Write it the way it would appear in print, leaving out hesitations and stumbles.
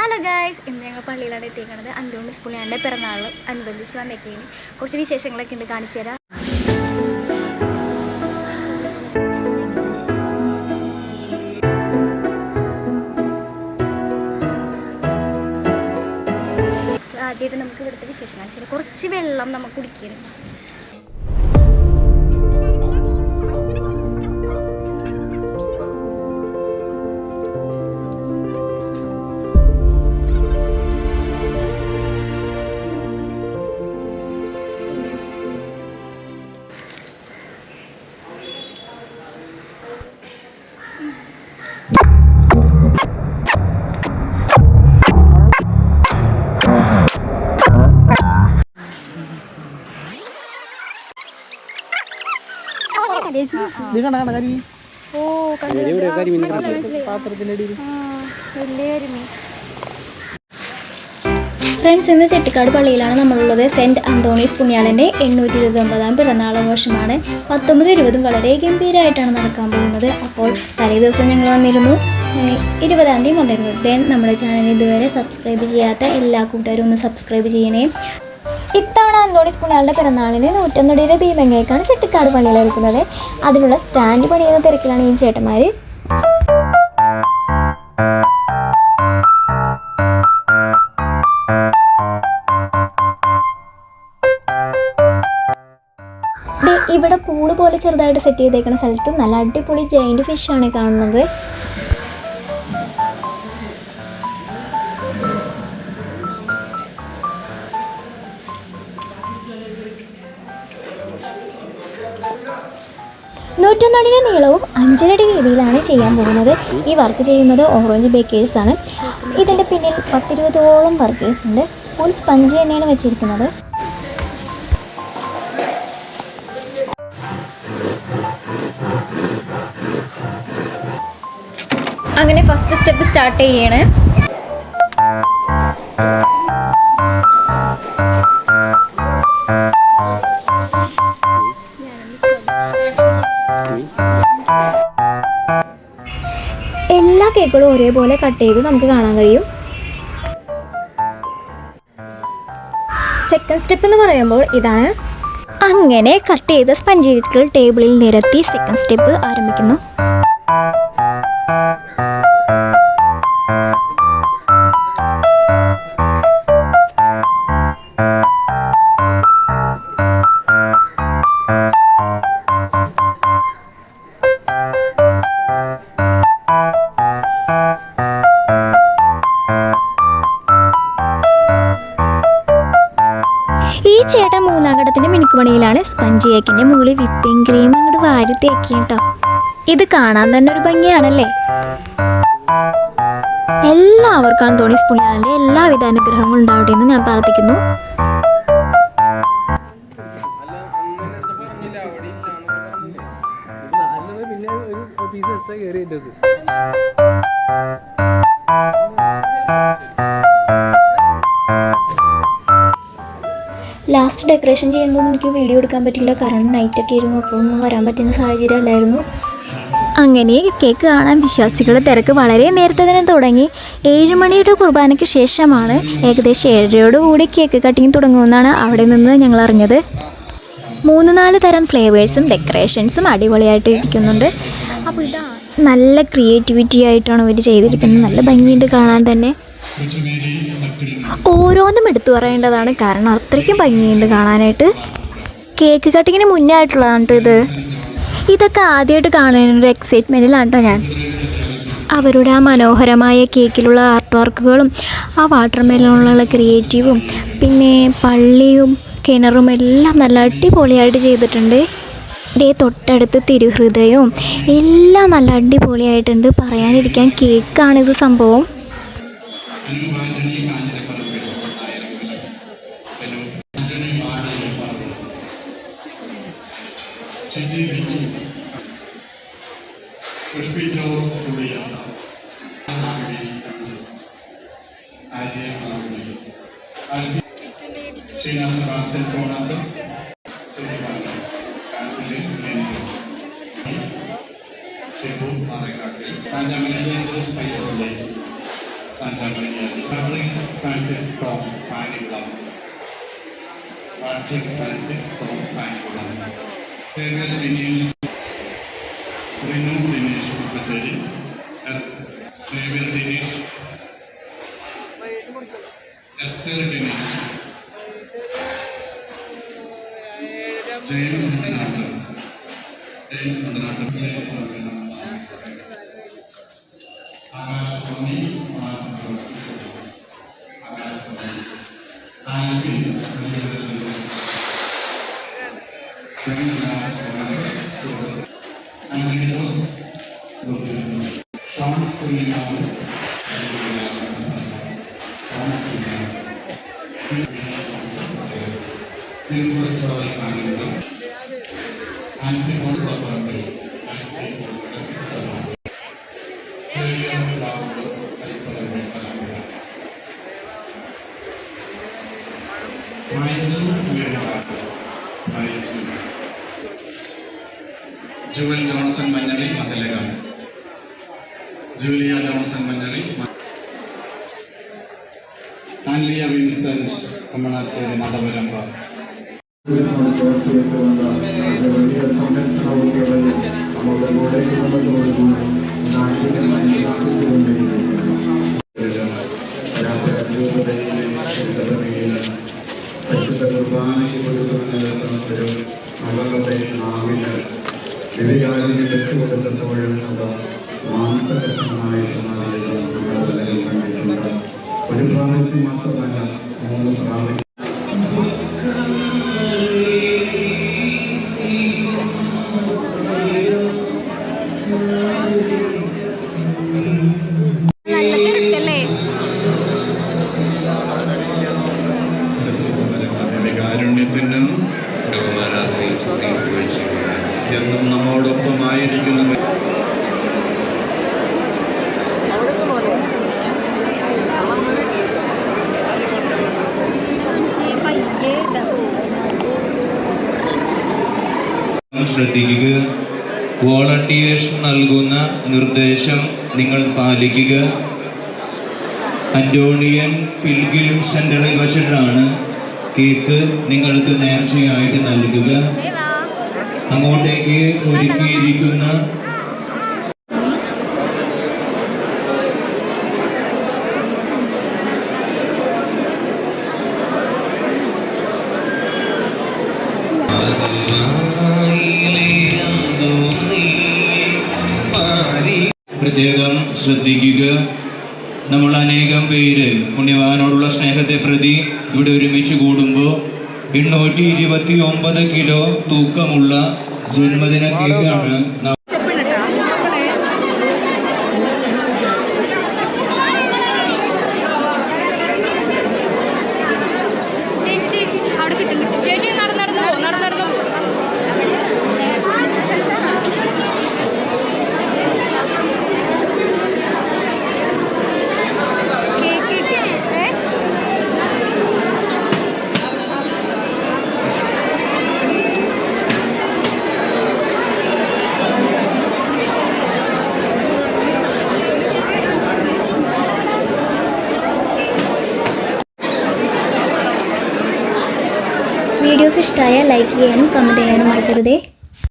Hello guys, ഇന്ന് ഞങ്ങൾ പള്ളിയിലാണ് എത്തിയിരിക്കുന്നത്. അന്തോണീസ് പുണ്യാളൻ്റെ പിറന്നാൾ അനുബന്ധിച്ച് വന്നേക്കാണ്. കുറച്ച് വിശേഷങ്ങളൊക്കെ ഉണ്ട്, കാണിച്ചു തരാം. ആദ്യമായിട്ട് നമുക്ക് ഇവിടുത്തെ വിശേഷം കാണിച്ചു തരാം. കുറച്ച് വെള്ളം നമുക്ക് കുടിക്കണം. ഫ്രണ്ട്സ്, ഇന്ന് ചെട്ടിക്കാട് പള്ളിയിലാണ് നമ്മളുള്ളത്. സെൻറ്റ് അന്തോണീസ് പുണ്യാളൻ്റെ 829-ാം പിറന്നാളാഘോഷമാണ്. 19-20 വളരെ ഗംഭീരമായിട്ടാണ് നടക്കാൻ പോകുന്നത്. അപ്പോൾ തലേ ദിവസം ഞങ്ങൾ വന്നിരുന്നു, 20-ാം തീയതി വന്നിരുന്നു. ദെൻ നമ്മുടെ ചാനൽ ഇതുവരെ സബ്സ്ക്രൈബ് ചെയ്യാത്ത എല്ലാ കൂട്ടുകാരും ഒന്ന് സബ്സ്ക്രൈബ് ചെയ്യണേ. ഇത്തവണ അന്തോണീസ് പുണ്യാളൻ്റെ പിറന്നാളിന് 101 ഭീമൻ കേക്കാണ് ചെട്ടിക്കാട് പള്ളിയിൽ എടുക്കുന്നത്. അതിനുള്ള സ്റ്റാൻഡ് പണിയുന്ന തിരക്കിലാണ് ഈ ചേട്ടന്മാർ. ഇവിടെ പൂള് പോലെ ചെറുതായിട്ട് സെറ്റ് ചെയ്തേക്കുന്ന സ്ഥലത്ത് നല്ല അടിപൊളി ജയിൻറ്റ് ഫിഷാണ് കാണുന്നത്. നൂറ്റൊന്നടിയുടെ നീളവും 5 അടി വീതിയിലാണ് ചെയ്യാൻ പോകുന്നത്. ഈ വർക്ക് ചെയ്യുന്നത് ഓറഞ്ച് ബേക്കേഴ്സാണ്. ഇതിൻ്റെ പിന്നിൽ 10-20ഓളം വർക്കേഴ്സ് ഉണ്ട്. ഫുൾ സ്പഞ്ച് തന്നെയാണ് വെച്ചിരിക്കുന്നത്. അങ്ങനെ ഫസ്റ്റ് സ്റ്റെപ്പ് സ്റ്റാർട്ട് ചെയ്യണേ. എല്ലാ കേക്കുകളും ഒരേപോലെ കട്ട് ചെയ്ത് നമുക്ക് കാണാൻ കഴിയും. സെക്കൻഡ് സ്റ്റെപ്പ് എന്ന് പറയുമ്പോൾ ഇതാണ്. അങ്ങനെ കട്ട് ചെയ്ത സ്പഞ്ച് കേക്കുകൾ ടേബിളിൽ നിരത്തി സെക്കൻഡ് സ്റ്റെപ്പ് ആരംഭിക്കുന്നു. ഈ ചേട്ടൻ 3-ാം ഘട്ടത്തിൻ്റെ മിനുക്കുപണിയിലാണ്. സ്പഞ്ച് കേക്കിൻ്റെ മുകളിൽ വിപ്പിംഗ് ക്രീം അങ്ങോട്ട് വാരി തേക്കി കേട്ടോ. ഇത് കാണാൻ തന്നെ ഒരു ഭംഗിയാണല്ലേ. എല്ലാവർക്കും അന്തോണീസ് പുണ്യാളൻ്റെ എല്ലാവിധ അനുഗ്രഹങ്ങളും ഉണ്ടാവട്ടെ എന്ന് ഞാൻ പ്രാർത്ഥിക്കുന്നു. ലാസ്റ്റ് ഡെക്കറേഷൻ ചെയ്യുന്നതും എനിക്ക് വീഡിയോ എടുക്കാൻ പറ്റില്ല, കാരണം നൈറ്റൊക്കെ ആയിരുന്നു. അപ്പോൾ ഒന്നും വരാൻ പറ്റുന്ന സാഹചര്യം അല്ലായിരുന്നു. അങ്ങനെ കേക്ക് കാണാൻ വിശ്വാസികളുടെ തിരക്ക് വളരെ നേരത്തെ തന്നെ തുടങ്ങി. 7 മണിയുടെ കുർബാനയ്ക്ക് ശേഷമാണ് ഏകദേശം 7:30 കേക്ക് കട്ടിങ് തുടങ്ങുമെന്നാണ് അവിടെ നിന്ന് ഞങ്ങൾ അറിഞ്ഞത്. 3-4 തരം ഫ്ലേവേഴ്സും ഡെക്കറേഷൻസും അടിപൊളിയായിട്ട് ഇരിക്കുന്നുണ്ട്. അപ്പോൾ ഇതാണ് നല്ല ക്രിയേറ്റിവിറ്റി ആയിട്ടാണ് ഇവർ ചെയ്തിരിക്കുന്നത്. നല്ല ഭംഗിയുണ്ട് കാണാൻ തന്നെ. ഓരോന്നും എടുത്തു പറയേണ്ടതാണ്, കാരണം അത്രയ്ക്കും ഭംഗിയുണ്ട് കാണാനായിട്ട്. കേക്ക് കട്ടിങ്ങിന് മുന്നേ ആയിട്ടുള്ളതാണ് കേട്ടോ ഇതൊക്കെ ആദ്യമായിട്ട് കാണാനൊരു എക്സൈറ്റ്മെൻറ്റിലാണ് കേട്ടോ ഞാൻ. അവരുടെ ആ മനോഹരമായ കേക്കിലുള്ള ആർട്ട് വർക്കുകളും ആ വാട്ടർ മെലണിലുള്ള ക്രിയേറ്റീവും പിന്നെ പള്ളിയും കിണറും എല്ലാം നല്ല അടിപൊളിയായിട്ട് ചെയ്തിട്ടുണ്ട്. ഇതേ തൊട്ടടുത്ത് തിരുഹൃദയവും എല്ലാം നല്ല അടിപൊളിയായിട്ടുണ്ട്. പറയാനിരിക്കാൻ കേക്കാണിത് സംഭവം. Santa Maria de los Payos, Francis Tom Panikkulam, Patrick Francis Tom Panikkulam, Xavier Dinesh, Rinu Dinesh Kuppassery, Xavier Dinesh, Esther Dinesh, James Hanthanattam, Akashvani Jewel Johnson Manjali Mathilakam, Julia Johnson Manjali, Anliya Vincent Kummanassery Madavaramba. അവരുടെ നാവിന് വിധികാരികൾ രക്ഷപ്പെടുത്തുമ്പോഴും മാംസകർഷണമായിട്ട് മാറിയത് നമ്മളെല്ലാം കണ്ടിട്ടുണ്ട്. ഒരു പ്രാവശ്യം മാത്രമല്ല, 3 പ്രാവശ്യം. കാരുണ്യത്തിനും എന്നും നമ്മോടൊപ്പമായിരിക്കുന്നവർ ശ്രദ്ധിക്കുക. വോളണ്ടിയേഴ്സ് നൽകുന്ന നിർദ്ദേശം നിങ്ങൾ പാലിക്കുക. അന്റോണിയൻ പിൽഗ്രിം സെന്ററിൽ വച്ചിട്ടാണ് കേക്ക് നിങ്ങൾക്ക് നേർച്ചയായിട്ട് നൽകുക. അങ്ങോട്ടേക്ക് ഒരുക്കിയിരിക്കുന്ന പ്രത്യേകം ശ്രദ്ധിക്കുക. നമ്മൾ അനേകം പേര് പുണ്യവാനോടുള്ള സ്നേഹത്തെ പ്രതി ഇവിടെ ഒരുമിച്ച് കൂടുമ്പോൾ 829 കിലോ തൂക്കമുള്ള ജന്മദിന കേക്കാണ് വീഡിയോസ് ഇഷ്ടമായാൽ ലൈക്ക് ചെയ്യാനും കമൻറ്റ് ചെയ്യാനും മറക്കരുതേ.